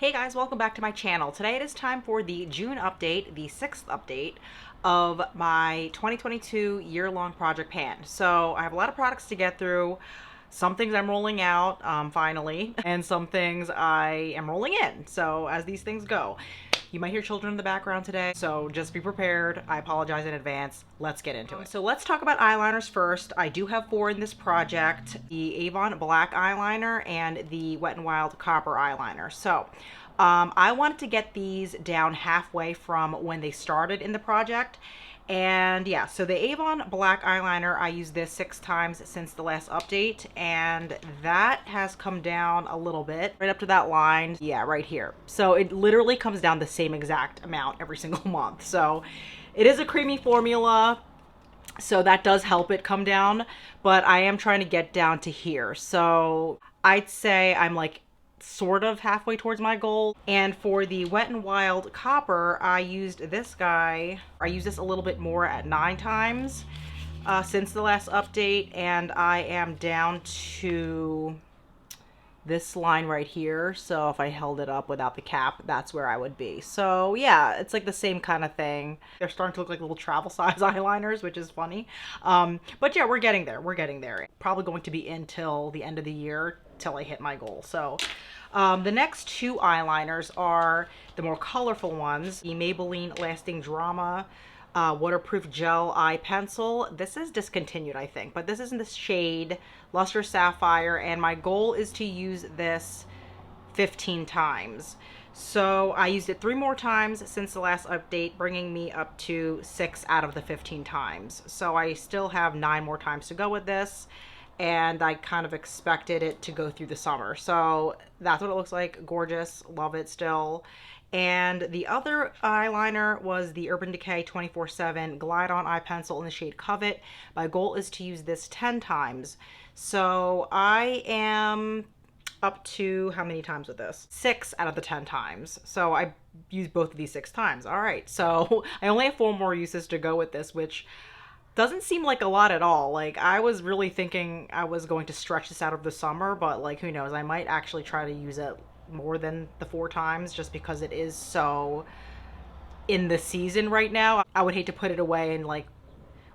Hey guys, welcome back to my channel. Today it is time for the June update, the 6th update of my 2022 year-long project pan. So I have a lot of products to get through. Some things I'm rolling out, finally, and some things I am rolling in. So as these things go, you might hear children in the background today, so just be prepared. I apologize in advance. Let's get into it. So let's talk about eyeliners first. I do have 4 in this project: the Avon black eyeliner and the Wet n Wild copper eyeliner. So I wanted to get these down halfway from when they started in the project. And yeah, so the Avon black eyeliner, I used this 6 times since the last update, and that has come down a little bit, right up to that line. Yeah, right here. So it literally comes down the same exact amount every single month. So it is a creamy formula, so that does help it come down, but I am trying to get down to here. So I'd say I'm like sort of halfway towards my goal. And for the Wet n Wild copper, I used this guy. I used this a little bit more at 9 times since the last update, and I am down to this line right here. So if I held it up without the cap, that's where I would be. So yeah, it's like the same kind of thing. They're starting to look like little travel size eyeliners, which is funny. But yeah, we're getting there. We're getting there. Probably going to be in till the end of the year till I hit my goal. So the next 2 eyeliners are the more colorful ones. The Maybelline Lasting Drama waterproof gel eye pencil. This is discontinued, I think, but this is in the shade Luster Sapphire, and my goal is to use this 15 times. So I used it 3 more times since the last update, bringing me up to 6 out of the 15 times. So I still have 9 more times to go with this, and I kind of expected it to go through the summer. So that's what it looks like. Gorgeous. Love it still. And the other eyeliner was the Urban Decay 24/7 Glide On Eye Pencil in the shade Covet. My goal is to use this 10 times. So I am up to how many times with this? 6 out of the 10 times. So I used both of these 6 times. All right. So I only have 4 more uses to go with this, which doesn't seem like a lot at all. Like, I was really thinking I was going to stretch this out of the summer, but like, who knows? I might actually try to use it more than the 4 times just because it is so in the season right now. I would hate to put it away and like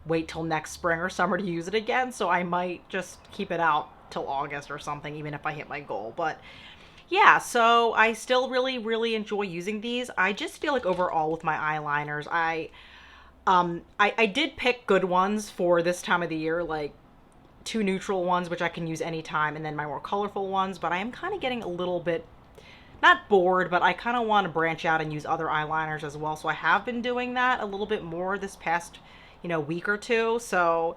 wait till next spring or summer to use it again, so I might just keep it out till August or something, even if I hit my goal. But yeah, so I still really enjoy using these. I just feel like overall with my eyeliners, I did pick good ones for this time of the year, like 2 neutral ones, which I can use anytime, and then my more colorful ones, but I am kind of getting a little bit, not bored, but I kind of want to branch out and use other eyeliners as well. So I have been doing that a little bit more this past, week or 2. So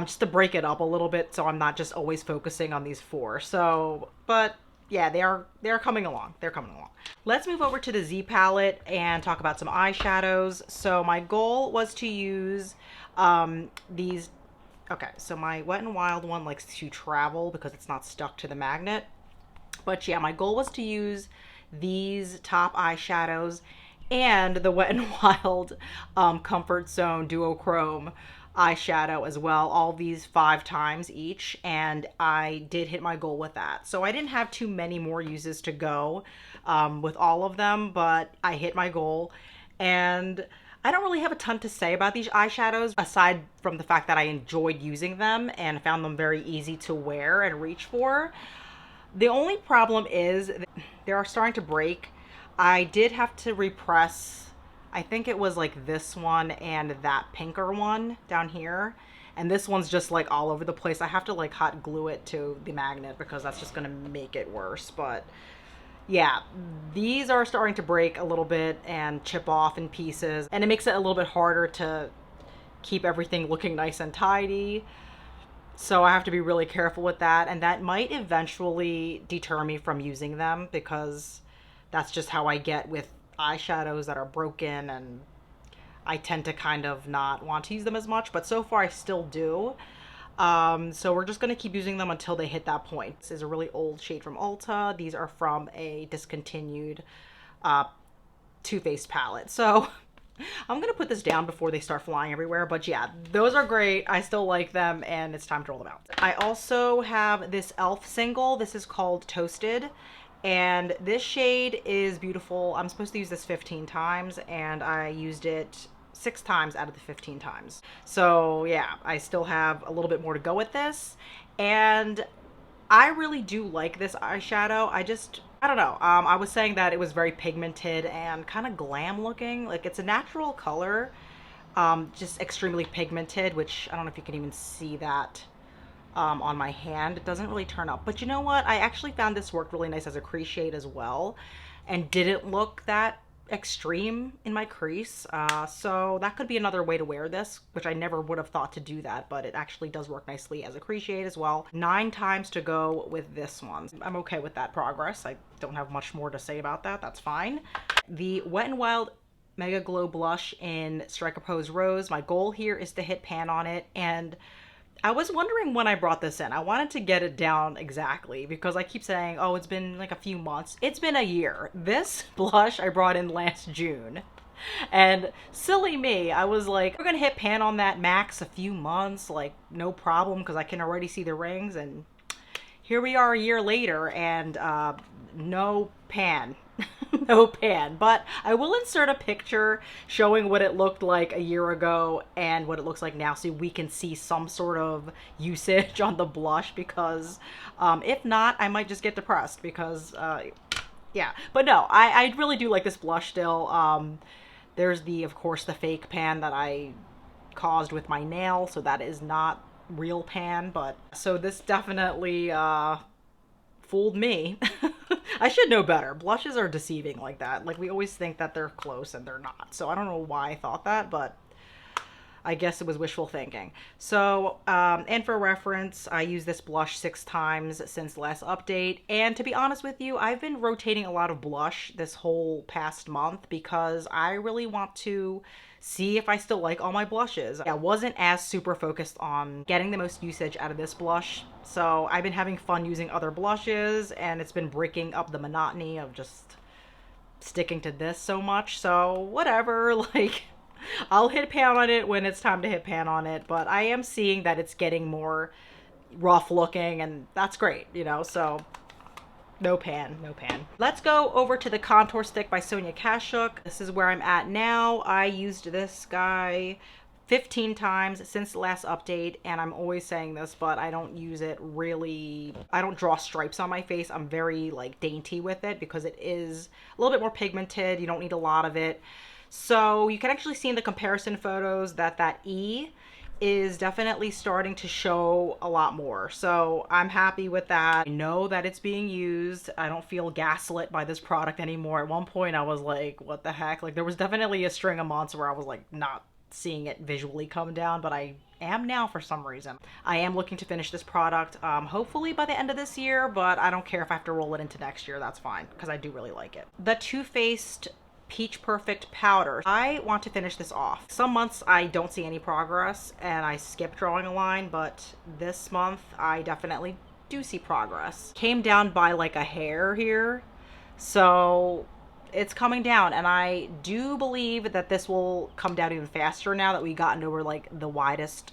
just to break it up a little bit, so I'm not just always focusing on these 4. So, but yeah, they're coming along. They're coming along. Let's move over to the Z palette and talk about some eyeshadows. So my goal was to use these. Okay, so my Wet n Wild one likes to travel because it's not stuck to the magnet. But yeah, my goal was to use these top eyeshadows and the Wet n Wild Comfort Zone Duochrome eyeshadow as well, all these 5 times each, and I did hit my goal with that. So I didn't have too many more uses to go with all of them, but I hit my goal. And I don't really have a ton to say about these eyeshadows aside from the fact that I enjoyed using them and found them very easy to wear and reach for. The only problem is they are starting to break. I did have to repress, I think it was like this one and that pinker one down here. And this one's just like all over the place. I have to like hot glue it to the magnet because that's just gonna make it worse. But yeah, these are starting to break a little bit and chip off in pieces. And it makes it a little bit harder to keep everything looking nice and tidy. So I have to be really careful with that, and that might eventually deter me from using them because that's just how I get with eyeshadows that are broken, and I tend to kind of not want to use them as much, but so far I still do. So we're just going to keep using them until they hit that point. This is a really old shade from Ulta. These are from a discontinued Too Faced palette. So I'm going to put this down before they start flying everywhere. But yeah, those are great. I still like them, and it's time to roll them out. I also have this e.l.f. single. This is called Toasted. And this shade is beautiful. I'm supposed to use this 15 times, and I used it 6 times out of the 15 times. So yeah, I still have a little bit more to go with this. And I really do like this eyeshadow. I don't know. I was saying that it was very pigmented and kind of glam looking. Like, it's a natural color, just extremely pigmented, which I don't know if you can even see that on my hand. It doesn't really turn up. But you know what? I actually found this worked really nice as a crease shade as well, and didn't look that extreme in my crease. So that could be another way to wear this, which I never would have thought to do that, but it actually does work nicely as a crease shade as well. 9 times to go with this one. I'm okay with that progress. I don't have much more to say about that. That's fine. The Wet n Wild Mega Glow Blush in Striker Pose Rose. My goal here is to hit pan on it, and I was wondering when I brought this in. I wanted to get it down exactly because I keep saying, oh, it's been like a few months. It's been a year. This blush I brought in last June. And silly me, I was like, we're gonna hit pan on that max a few months, like no problem, because I can already see the rings. And here we are a year later, and no pan. No pan. But I will insert a picture showing what it looked like a year ago and what it looks like now, so we can see some sort of usage on the blush, because if not, I might just get depressed because yeah. But no, I really do like this blush still. There's of course the fake pan that I caused with my nail, so that is not real pan. But so this definitely fooled me. I should know better. Blushes are deceiving like that. Like, we always think that they're close and they're not. So I don't know why I thought that, but I guess it was wishful thinking. So, and for reference, I used this blush 6 times since last update. And to be honest with you, I've been rotating a lot of blush this whole past month because I really want to see if I still like all my blushes. I wasn't as super focused on getting the most usage out of this blush. So I've been having fun using other blushes, and it's been breaking up the monotony of just sticking to this so much. So whatever, like, I'll hit pan on it when it's time to hit pan on it, but I am seeing that it's getting more rough looking, and that's great, you know, so no pan, no pan. Let's go over to the contour stick by Sonia Kashuk. This is where I'm at now. I used this guy 15 times since the last update, and I'm always saying this, but I don't use it really. I don't draw stripes on my face. I'm very like dainty with it because it is a little bit more pigmented. You don't need a lot of it. So you can actually see in the comparison photos that that E is definitely starting to show a lot more. So I'm happy with that. I know that it's being used. I don't feel gaslit by this product anymore. At one point I was like, what the heck? Like, there was definitely a string of months where I was like not seeing it visually come down, but I am now for some reason. I am looking to finish this product hopefully by the end of this year, but I don't care if I have to roll it into next year. That's fine because I do really like it. The Too Faced Peach Perfect powder. I want to finish this off. Some months I don't see any progress and I skip drawing a line, but this month I definitely do see progress. Came down by like a hair here, so it's coming down, and I do believe that this will come down even faster now that we've gotten over like the widest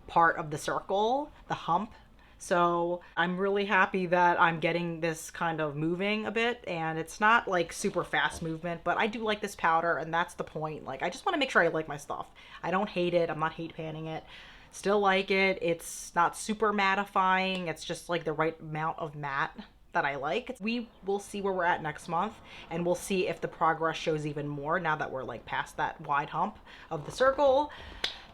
part of the circle, the hump. So I'm really happy that I'm getting this kind of moving a bit, and it's not like super fast movement, but I do like this powder, and that's the point. Like, I just want to make sure I like my stuff. I don't hate it. I'm not hate panning it. Still like it. It's not super mattifying. It's just like the right amount of matte that I like. We will see where we're at next month, and we'll see if the progress shows even more now that we're like past that wide hump of the circle.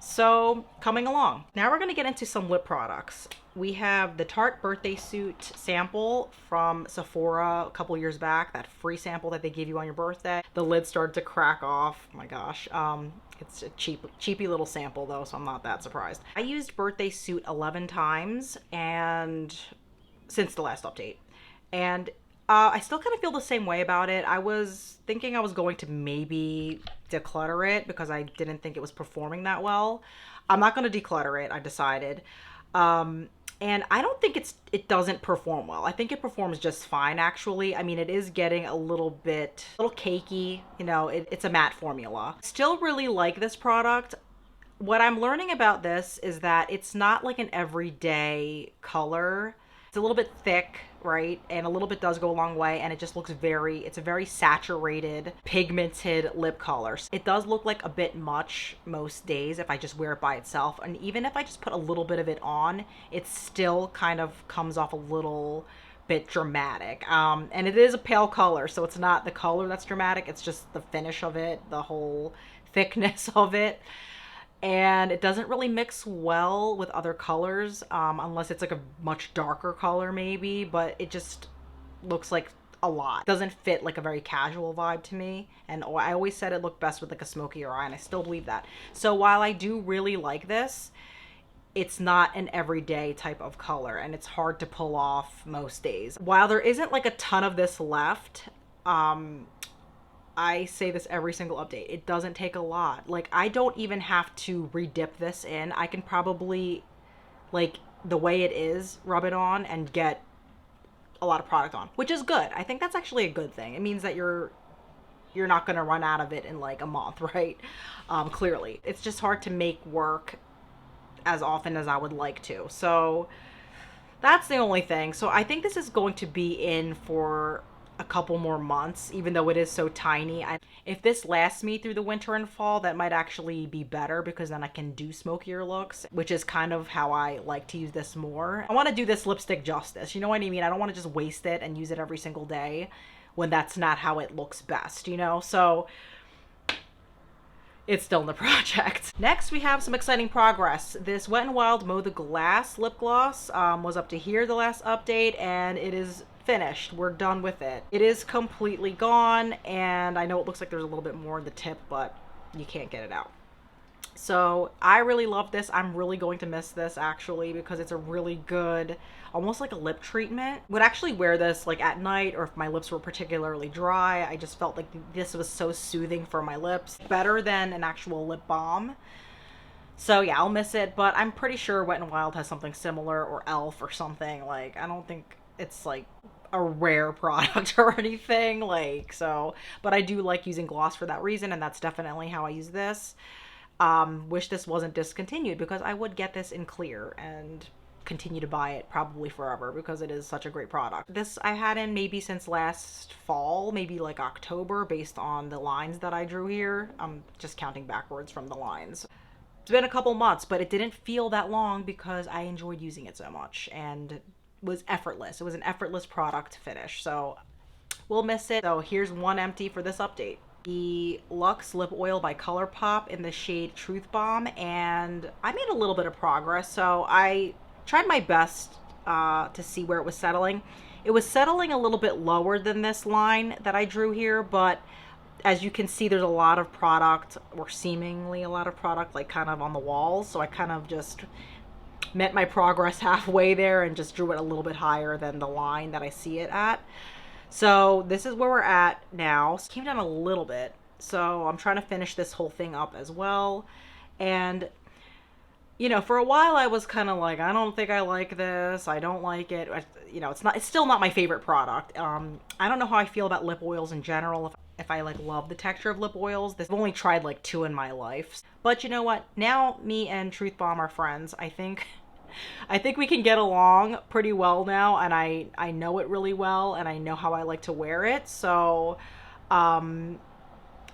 So coming along. Now we're going to get into some lip products. We have the Tarte birthday suit sample from Sephora a couple years back, that free sample that they give you on your birthday. The lid started to crack off. Oh my gosh. It's a cheapy little sample though, so I'm not that surprised. I used birthday suit 11 times and since the last update. And I still kind of feel the same way about it. I was thinking I was going to maybe declutter it because I didn't think it was performing that well. I'm not going to declutter it, I decided. And I don't think it doesn't perform well. I think it performs just fine, actually. I mean, it is getting a little cakey, you know, it's a matte formula. Still really like this product. What I'm learning about this is that it's not like an everyday color. It's a little bit thick, right? And a little bit does go a long way, and it just looks it's a very saturated, pigmented lip color. It does look like a bit much most days if I just wear it by itself. And even if I just put a little bit of it on, it still kind of comes off a little bit dramatic. And it is a pale color, so it's not the color that's dramatic, it's just the finish of it, the whole thickness of it. And it doesn't really mix well with other colors, unless it's like a much darker color maybe, but it just looks like a lot. It doesn't fit like a very casual vibe to me, and I always said it looked best with like a smokier eye, and I still believe that. So while I do really like this, it's not an everyday type of color, and it's hard to pull off most days. While there isn't like a ton of this left, I say this every single update, it doesn't take a lot. Like, I don't even have to re-dip this in. I can probably, like, the way it is, rub it on and get a lot of product on, which is good. I think that's actually a good thing. It means that you're not going to run out of it in like a month, right? Clearly. It's just hard to make work as often as I would like to. So that's the only thing. So I think this is going to be in for a couple more months, even though it is so tiny. If this lasts me through the winter and fall, that might actually be better, because then I can do smokier looks, which is kind of how I like to use this more. I want to do this lipstick justice, you know what I mean? I don't want to just waste it and use it every single day when that's not how it looks best, you know? So it's still in the project. Next, we have some exciting progress. This Wet n Wild Mow the Glass lip gloss was up to here the last update, and it is finished. We're done with it. It is completely gone, and I know it looks like there's a little bit more in the tip, but you can't get it out. So I really love this. I'm really going to miss this actually, because it's a really good, almost like a lip treatment. Would actually wear this like at night, or if my lips were particularly dry. I just felt like this was so soothing for my lips. Better than an actual lip balm. So yeah, I'll miss it, but I'm pretty sure Wet n Wild has something similar, or e.l.f. or something. Like, I don't think it's like a rare product or anything, like, so, but I do like using gloss for that reason, and that's definitely how I use this. Wish this wasn't discontinued, because I would get this in clear and continue to buy it probably forever, because it is such a great product. This I had in maybe since last fall, maybe like October, based on the lines that I drew here. I'm just counting backwards from the lines. It's been a couple months, but it didn't feel that long because I enjoyed using it so much, and was effortless. It was an effortless product to finish, so we'll miss it. So here's one empty for this update. The Lux Lip Oil by Colourpop in the shade Truth Bomb, and I made a little bit of progress. So I tried my best to see where it was settling. It was settling a little bit lower than this line that I drew here, but as you can see, there's a lot of product, or seemingly a lot of product, like kind of on the walls. So I kind of just met my progress halfway there and just drew it a little bit higher than the line that I see it at. So this is where we're at now. It came down a little bit, so I'm trying to finish this whole thing up as well. And you know, for a while I was kind of like, I don't think I like this, I don't like it. You know, it's still not my favorite product. I don't know how I feel about lip oils in general, if I like love the texture of lip oils. I've only tried like 2 in my life, but you know what, now me and Truth Bomb are friends. I think we can get along pretty well now, and I know it really well, and I know how I like to wear it. So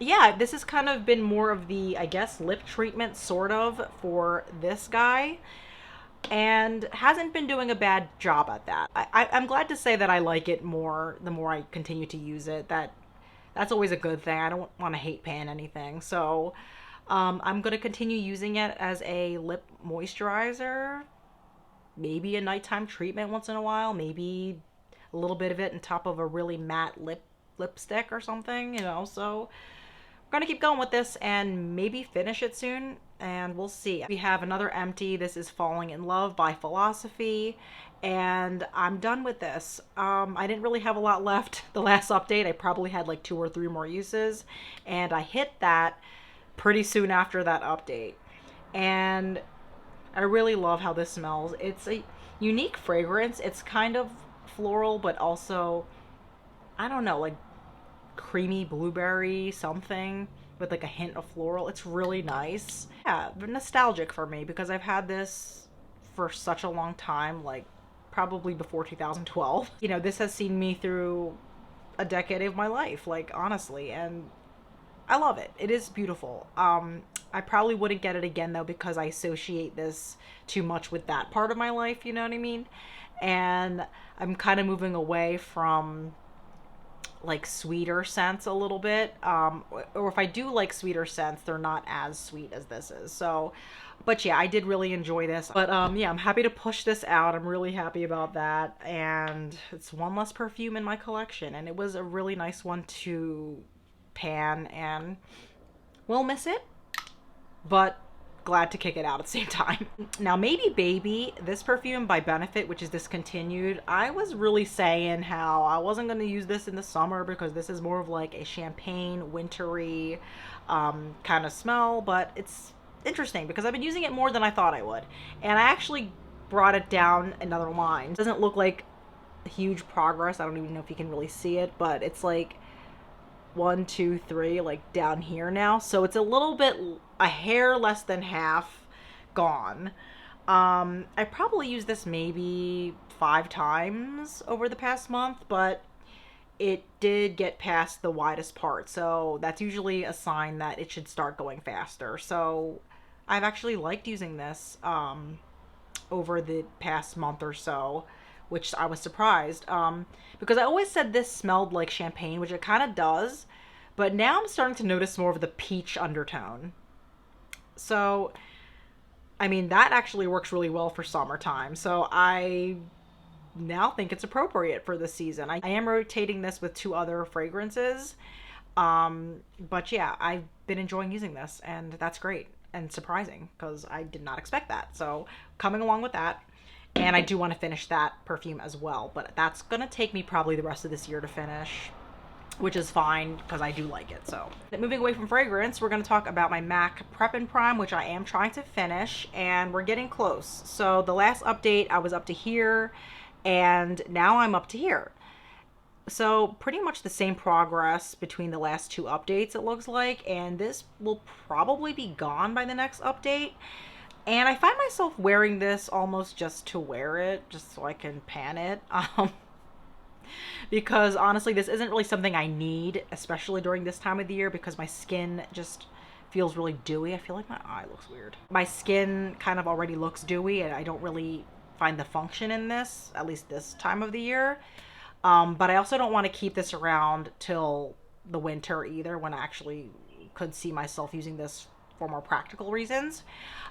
yeah, this has kind of been more of the, I guess, lip treatment sort of for this guy, and hasn't been doing a bad job at that. I'm glad to say that I like it more the more I continue to use it. That's always a good thing. I don't want to hate pan anything. So I'm going to continue using it as a lip moisturizer, maybe a nighttime treatment once in a while, maybe a little bit of it on top of a really matte lipstick or something, you know. So we're gonna keep going with this and maybe finish it soon, and we'll see. We have another empty. This is Falling in Love by Philosophy, and I'm done with this. I didn't really have a lot left the last update. I probably had like 2 or 3 more uses, and I hit that pretty soon after that update. And I really love how this smells. It's a unique fragrance. It's kind of floral, but also, I don't know, like creamy blueberry something with like a hint of floral. It's really nice. Yeah, nostalgic for me, because I've had this for such a long time, like probably before 2012. You know, this has seen me through a decade of my life, like, honestly, and I love it. It is beautiful. I probably wouldn't get it again though because I associate this too much with that part of my life, you know what I mean? And I'm kind of moving away from like sweeter scents a little bit. Or if I do like sweeter scents, they're not as sweet as this is. So, but yeah, I did really enjoy this. But yeah, I'm happy to push this out. I'm really happy about that. And it's one less perfume in my collection. And it was a really nice one to pan, and we'll miss it, but glad to kick it out at the same time. Now, Maybe Baby, this perfume by Benefit, which is discontinued, I was really saying how I wasn't going to use this in the summer because this is more of like a champagne, wintry kind of smell, but it's interesting because I've been using it more than I thought I would. And I actually brought it down another line. It doesn't look like huge progress. I don't even know if you can really see it, but it's like 1, 2, 3, like down here now. So it's a little bit, a hair less than half gone. I probably used this maybe 5 times over the past month, but it did get past the widest part. So that's usually a sign that it should start going faster. So I've actually liked using this over the past month or so, which I was surprised, because I always said this smelled like champagne, which it kind of does, but now I'm starting to notice more of the peach undertone. So, I mean, that actually works really well for summertime, so I now think it's appropriate for this season. I am rotating this with 2 other fragrances, but yeah, I've been enjoying using this, and that's great and surprising because I did not expect that. So, coming along with that. And I do want to finish that perfume as well, but that's going to take me probably the rest of this year to finish, which is fine because I do like it. So moving away from fragrance, we're going to talk about my MAC Prep and Prime, which I am trying to finish, and we're getting close. So the last update, I was up to here, and now I'm up to here. So pretty much the same progress between the last 2 updates, it looks like, and this will probably be gone by the next update. And I find myself wearing this almost just to wear it, just so I can pan it. Because honestly, this isn't really something I need, especially during this time of the year, because my skin just feels really dewy. I feel like my eye looks weird. My skin kind of already looks dewy, and I don't really find the function in this, at least this time of the year. But I also don't want to keep this around till the winter either, when I actually could see myself using this for more practical reasons.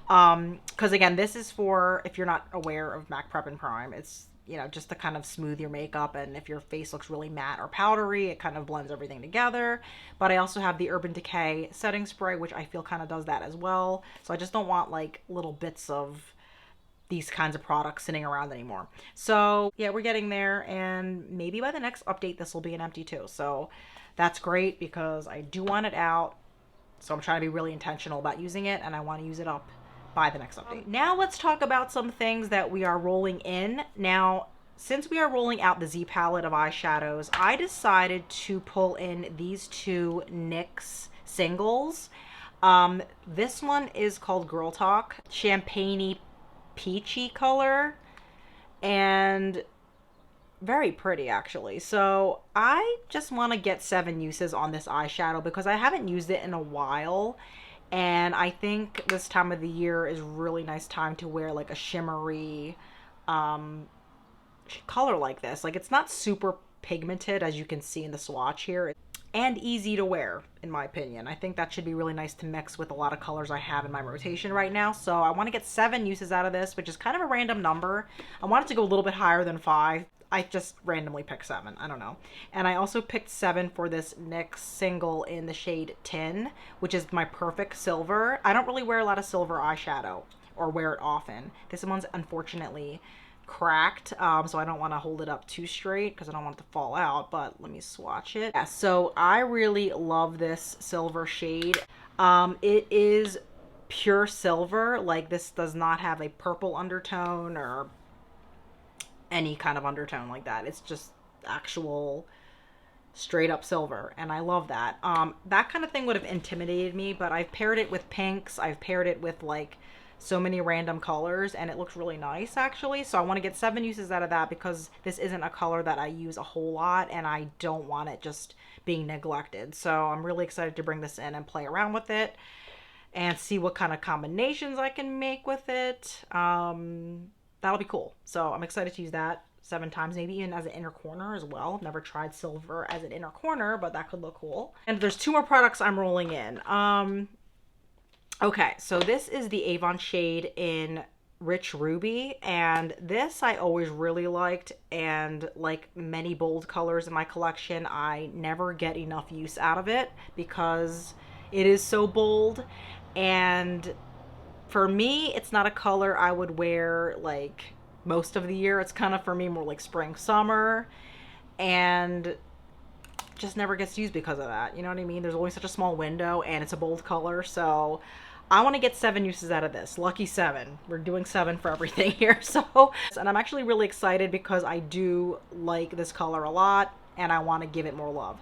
Because again, this is for, if you're not aware of MAC Prep and Prime, it's, you know, just to kind of smooth your makeup, and if your face looks really matte or powdery, it kind of blends everything together. But I also have the Urban Decay setting spray, which I feel kind of does that as well. So I just don't want like little bits of these kinds of products sitting around anymore. So yeah, we're getting there, and maybe by the next update this will be an empty too. So that's great because I do want it out. So I'm trying to be really intentional about using it, and I want to use it up by the next update. Now let's talk about some things that we are rolling in. Now, since we are rolling out the Z palette of eyeshadows, I decided to pull in these 2 NYX Singles. This one is called Girl Talk, champagne-y peachy color, and very pretty actually. So I just want to get 7 uses on this eyeshadow because I haven't used it in a while, and I think this time of the year is really nice time to wear like a shimmery color like this. Like, it's not super pigmented, as you can see in the swatch here, and easy to wear in my opinion. I think that should be really nice to mix with a lot of colors I have in my rotation right now. So I want to get 7 uses out of this, which is kind of a random number. I wanted to go a little bit higher than 5. I just randomly picked 7. I don't know. And I also picked 7 for this NYX single in the shade Tin, which is my perfect silver. I don't really wear a lot of silver eyeshadow or wear it often. This one's unfortunately cracked, so I don't want to hold it up too straight because I don't want it to fall out, but let me swatch it. Yeah, so I really love this silver shade. It is pure silver. Like, this does not have a purple undertone or any kind of undertone like that. It's just actual straight up silver, and I love that. That kind of thing would have intimidated me, but I've paired it with pinks. I've paired it with like so many random colors, and it looks really nice actually. So I want to get 7 uses out of that because this isn't a color that I use a whole lot, and I don't want it just being neglected. So I'm really excited to bring this in and play around with it and see what kind of combinations I can make with it. That'll be cool. So I'm excited to use that 7 times, maybe even as an inner corner as well. I've never tried silver as an inner corner, but that could look cool. And there's 2 more products I'm rolling in. Okay, so this is the Avon shade in Rich Ruby, and this I always really liked, and like many bold colors in my collection, I never get enough use out of it because it is so bold. And for me, it's not a color I would wear like most of the year. It's kind of, for me, more like spring, summer, and just never gets used because of that. You know what I mean? There's only such a small window, and it's a bold color. So I want to get 7 uses out of this. Lucky 7. We're doing 7 for everything here. So, and I'm actually really excited because I do like this color a lot, and I want to give it more love.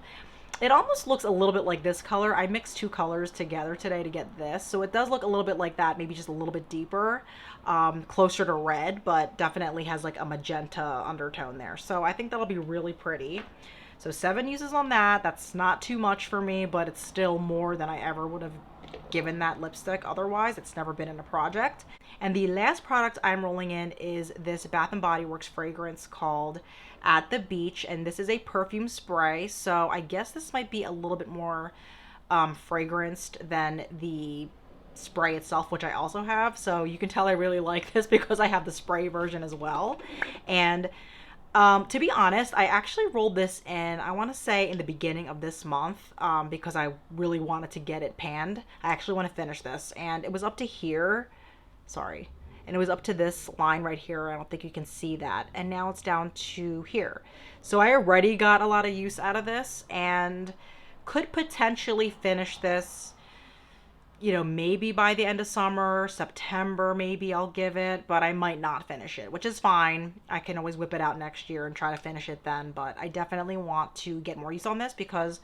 It almost looks a little bit like this color. I mixed 2 colors together today to get this. So it does look a little bit like that, maybe just a little bit deeper, closer to red, but definitely has like a magenta undertone there. So I think that'll be really pretty. So 7 uses on that. That's not too much for me, but it's still more than I ever would have given that lipstick otherwise. It's never been in a project. And the last product I'm rolling in is this Bath & Body Works fragrance called At the Beach, and this is a perfume spray, so I guess this might be a little bit more fragranced than the spray itself, which I also have. So you can tell I really like this because I have the spray version as well. And to be honest, I actually rolled this in, I want to say in the beginning of this month, because I really wanted to get it panned. I actually want to finish this, and it was up to here. Sorry. And it was up to this line right here. I don't think you can see that. And now it's down to here. So I already got a lot of use out of this and could potentially finish this, you know, maybe by the end of summer, September, maybe I'll give it, but I might not finish it, which is fine. I can always whip it out next year and try to finish it then, but I definitely want to get more use on this because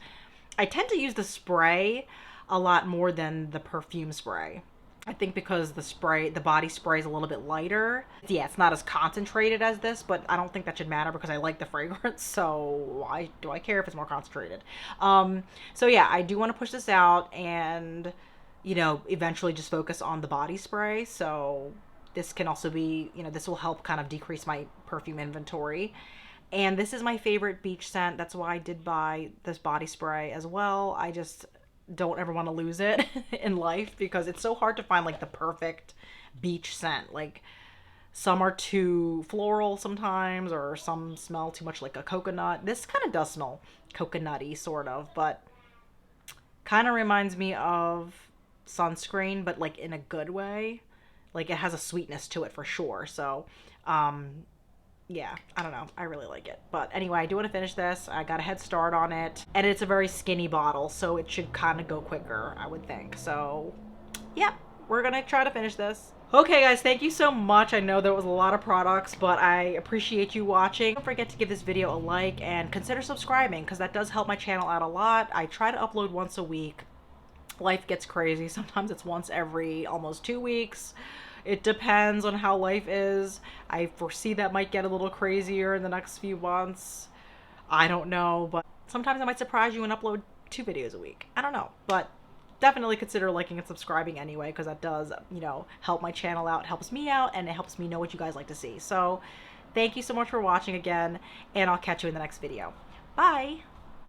I tend to use the spray a lot more than the perfume spray. I think because the body spray is a little bit lighter. Yeah, it's not as concentrated as this, but I don't think that should matter because I like the fragrance, so why do I care if it's more concentrated? So yeah, I do want to push this out and, you know, eventually just focus on the body spray. So this can also be, you know, this will help kind of decrease my perfume inventory. And this is my favorite beach scent. That's why I did buy this body spray as well. I just don't ever want to lose it in life because it's so hard to find like the perfect beach scent. Like some are too floral sometimes, or some smell too much like a coconut. This kind of does smell coconutty sort of, but kind of reminds me of sunscreen, but like in a good way. Like it has a sweetness to it for sure. So yeah, I don't know. I really like it. But anyway, I do want to finish this. I got a head start on it. And it's a very skinny bottle, so it should kind of go quicker, I would think. So, yeah, we're going to try to finish this. Okay, guys, thank you so much. I know there was a lot of products, but I appreciate you watching. Don't forget to give this video a like and consider subscribing because that does help my channel out a lot. I try to upload once a week. Life gets crazy. Sometimes it's once every almost 2 weeks. It depends on how life is. I foresee that might get a little crazier in the next few months. I don't know, but sometimes I might surprise you and upload 2 videos a week. I don't know, but definitely consider liking and subscribing anyway, because that does, you know, help my channel out, helps me out, and it helps me know what you guys like to see. So thank you so much for watching again, and I'll catch you in the next video. Bye!